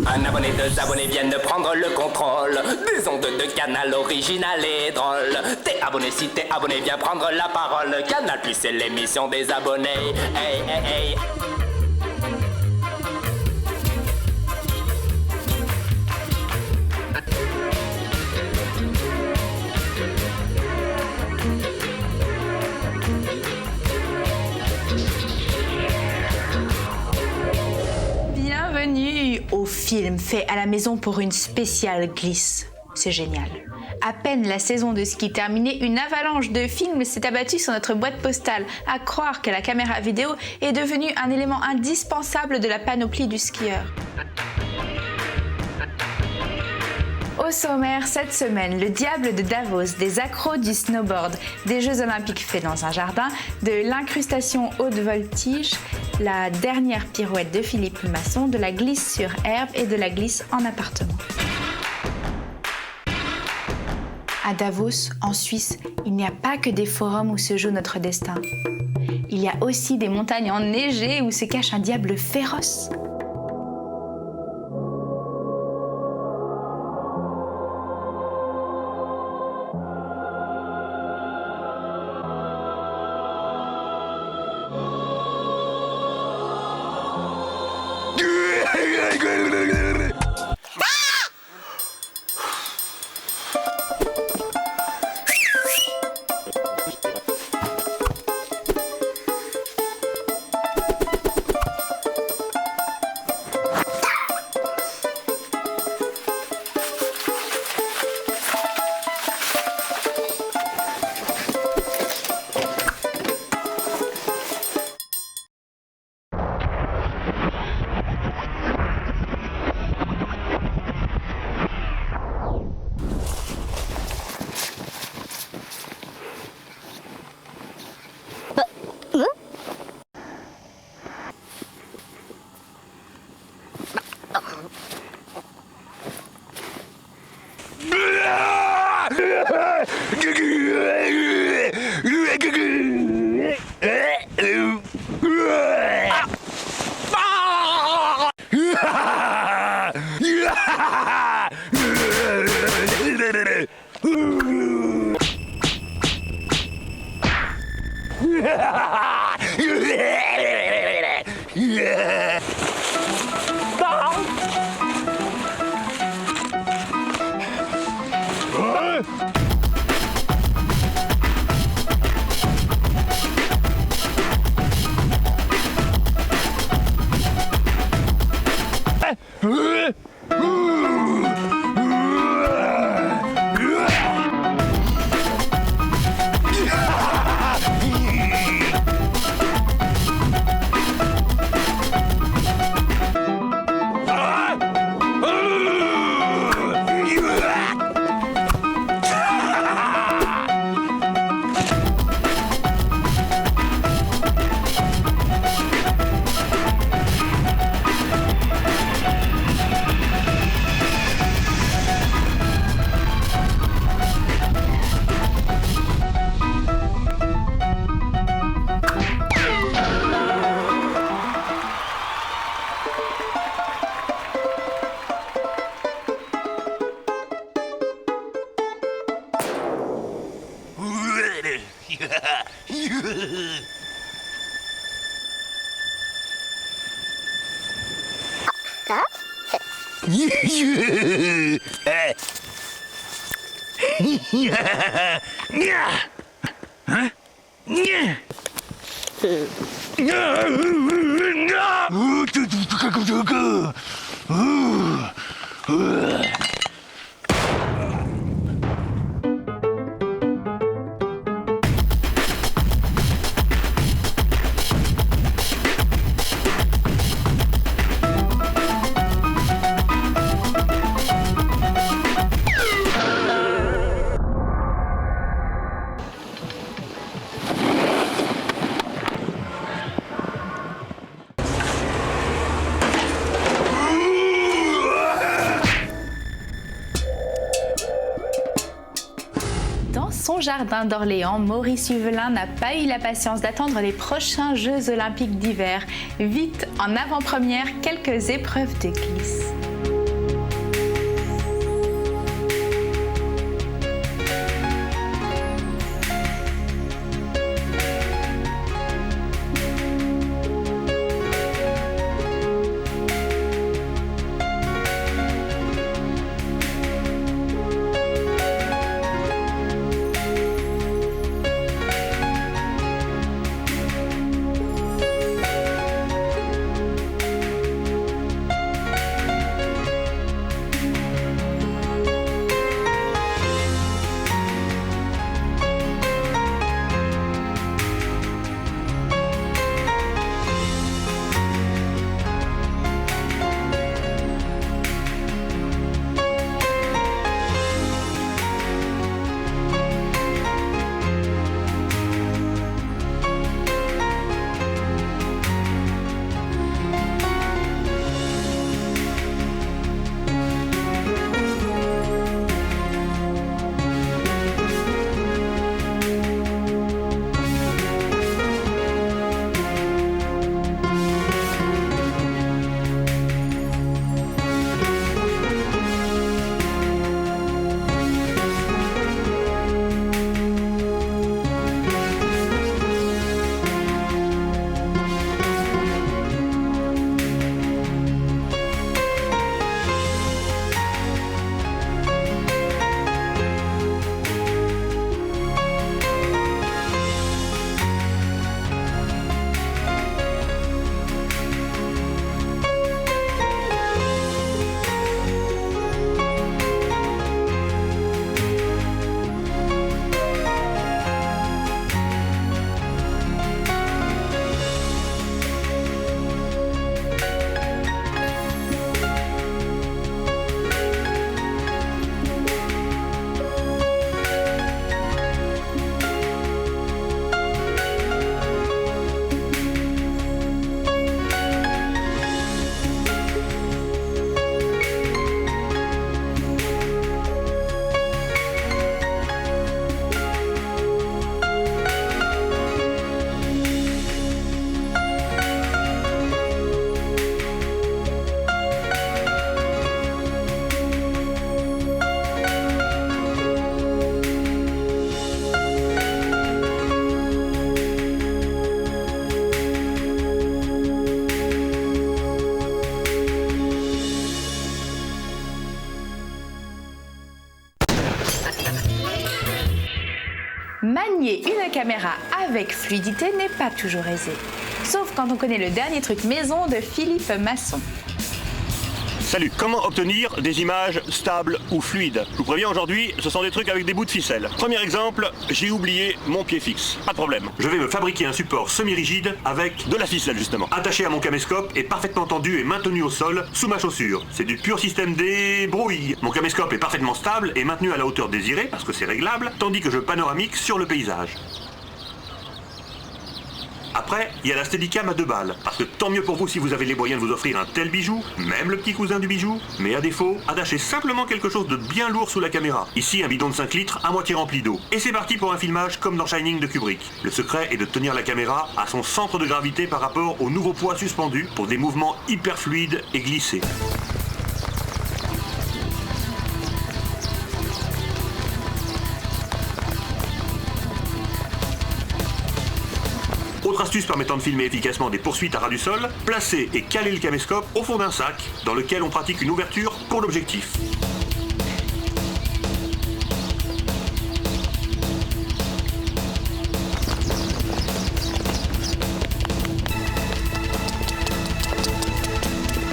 Un abonné, deux abonnés viennent de prendre le contrôle des ondes de Canal original et drôle. T'es abonné, si t'es abonné, viens prendre la parole. Canal Plus, c'est l'émission des abonnés. Hey, hey, hey. Bienvenue au film fait à la maison pour une spéciale glisse. C'est génial. À peine la saison de ski terminée, une avalanche de films s'est abattue sur notre boîte postale. À croire que la caméra vidéo est devenue un élément indispensable de la panoplie du skieur. Au sommaire, cette semaine, le diable de Davos, des accros du snowboard, des Jeux Olympiques faits dans un jardin, de l'incrustation haute voltige, la dernière pirouette de Philippe Masson, de la glisse sur herbe et de la glisse en appartement. À Davos, en Suisse, il n'y a pas que des forums où se joue notre destin. Il y a aussi des montagnes enneigées où se cache un diable féroce. Son jardin d'Orléans, Maurice Huvelin n'a pas eu la patience d'attendre les prochains Jeux Olympiques d'hiver. Vite, en avant-première, quelques épreuves de glisse. manier une caméra avec fluidité n'est pas toujours aisé. Sauf quand on connaît le dernier truc maison de Philippe Masson. Salut, comment obtenir des images stables ou fluides? Je vous préviens, aujourd'hui, ce sont des trucs avec des bouts de ficelle. Premier exemple, j'ai oublié mon pied fixe. Pas de problème. Je vais me fabriquer un support semi-rigide avec de la ficelle justement. Attaché à mon caméscope et parfaitement tendu et maintenu au sol sous ma chaussure. C'est du pur système D brouille. Mon caméscope est parfaitement stable et maintenu à la hauteur désirée, parce que c'est réglable, tandis que je panoramique sur le paysage. Après, il y a la Steadicam à 2 balles, parce que tant mieux pour vous si vous avez les moyens de vous offrir un tel bijou, même le petit cousin du bijou, mais à défaut, attachez simplement quelque chose de bien lourd sous la caméra. Ici, un bidon de 5 litres à moitié rempli d'eau. Et c'est parti pour un filmage comme dans Shining de Kubrick. Le secret est de tenir la caméra à son centre de gravité par rapport au nouveau poids suspendu pour des mouvements hyper fluides et glissés. Autre astuce permettant de filmer efficacement des poursuites à ras du sol, placer et caler le caméscope au fond d'un sac dans lequel on pratique une ouverture pour l'objectif.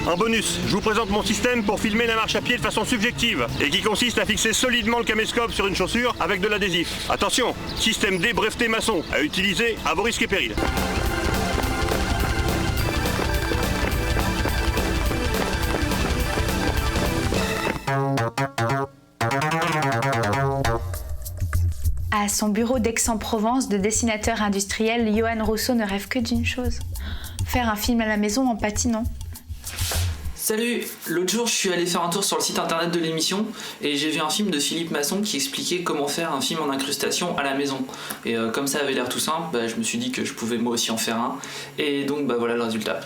En bonus, je vous présente mon système pour filmer la marche à pied de façon subjective et qui consiste à fixer solidement le caméscope sur une chaussure avec de l'adhésif. Attention, système D breveté Masson, à utiliser à vos risques et périls. À son bureau d'Aix-en-Provence de dessinateur industriel, Johan Rousseau ne rêve que d'une chose, faire un film à la maison en patinant. Salut! L'autre jour, je suis allé faire un tour sur le site internet de l'émission et j'ai vu un film de Philippe Masson qui expliquait comment faire un film en incrustation à la maison. Et comme ça avait l'air tout simple, je me suis dit que je pouvais moi aussi en faire un. Et donc voilà le résultat.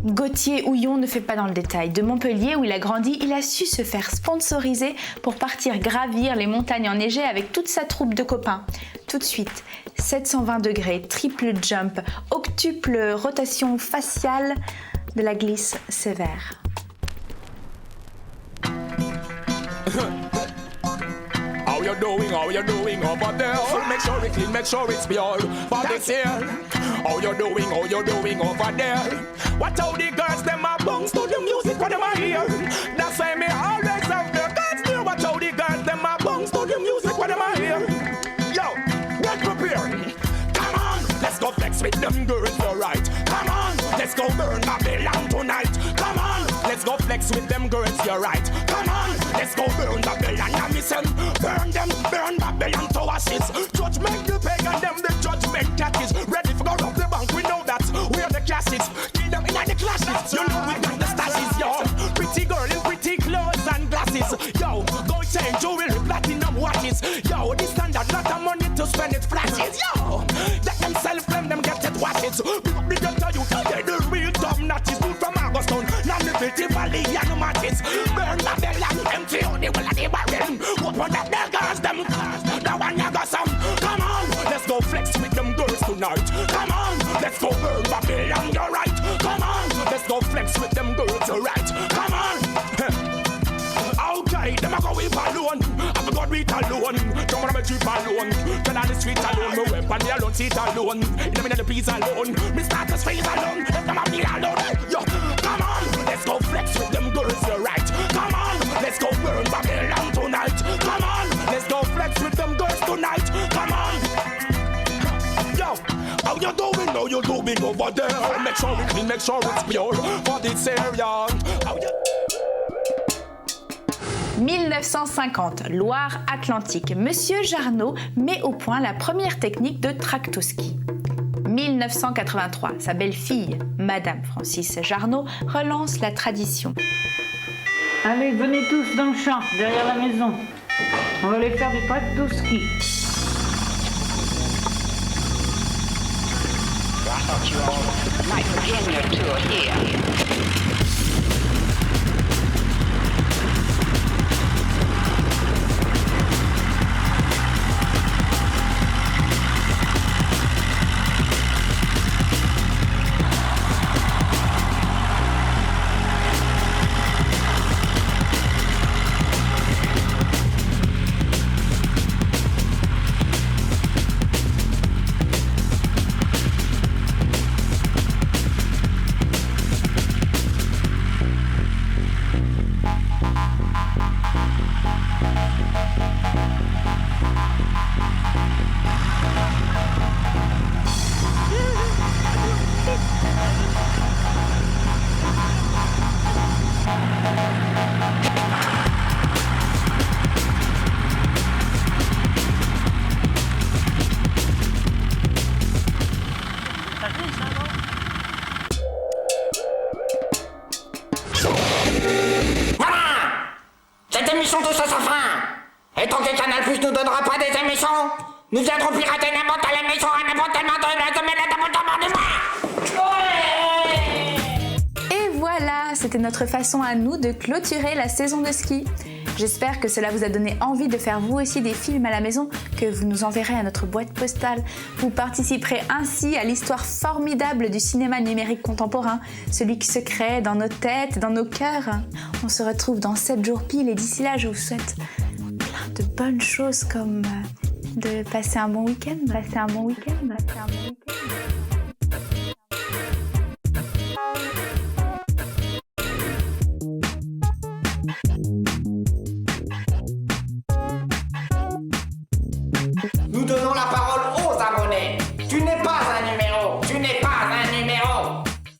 Gauthier Houillon ne fait pas dans le détail. De Montpellier, où il a grandi, il a su se faire sponsoriser pour partir gravir les montagnes enneigées avec toute sa troupe de copains. Tout de suite, 720 degrés, triple jump, octuple rotation faciale, de la glisse sévère. How you doing over there? Make sure it's clean, make sure it's pure. For this here. How you doing over there? Watch how the girls them a bounce to the music when them a hear. That's why me always have the girls there. Watch how the girls them a bounce to the music when them a hear. Yo, get prepared. Come on, let's go flex with them girls, alright. Come on, let's go burn Babylon tonight. Come on, let's go flex with them girls, you're right. Come on, let's go burn Babylon. I miss them, burn them, burn Babylon to ashes. Judgment the pagan, them the judgment catches. Ready for go rob the bank, we know that we're the classics. Kill them in the clashes, you know we got the stashes, yo. Pretty girl in pretty clothes and glasses. Yo, go change jewelry, platinum watches. Yo, this standard, not the money to spend it flashes. Yo, let them self-claim, them get it watches. Pick up the doctor, you can get the real dumb notches. Move from Augustone, Namibity Valley and matches. Burn Babylon, empty only well at the barrel. drip alone. Turn on the street alone, me weapon me alone, sit alone. In the middle of the piece alone, me start to freeze alone. If them a feel alone, yo, come on, let's go flex with them girls, you're right. Come on, let's go burn Babylon tonight. Come on, let's go flex with them girls tonight. Come on, yo, how you doing? How you doing over there? Make sure we clean, make sure it's pure for this area. How you 1950, Loire-Atlantique. Monsieur Jarnot met au point la première technique de tractoski. 1983, sa belle-fille, Madame Francis Jarnot, relance la tradition. Allez, venez tous dans le champ, derrière la maison. On va aller faire du tractoski. I thought you all might begin your tour here. Touche à sa fin. Et tant que Canal Plus nous donnera pas des émissions, nous viendrons pirater n'importe quelle émission à n'importe quel moment de la semaine. Et voilà, c'était notre façon à nous de clôturer la saison de ski. J'espère que cela vous a donné envie de faire vous aussi des films à la maison que vous nous enverrez à notre boîte postale. Vous participerez ainsi à l'histoire formidable du cinéma numérique contemporain, celui qui se crée dans nos têtes, dans nos cœurs. On se retrouve dans 7 jours pile et d'ici là, je vous souhaite plein de bonnes choses comme de passer un bon week-end.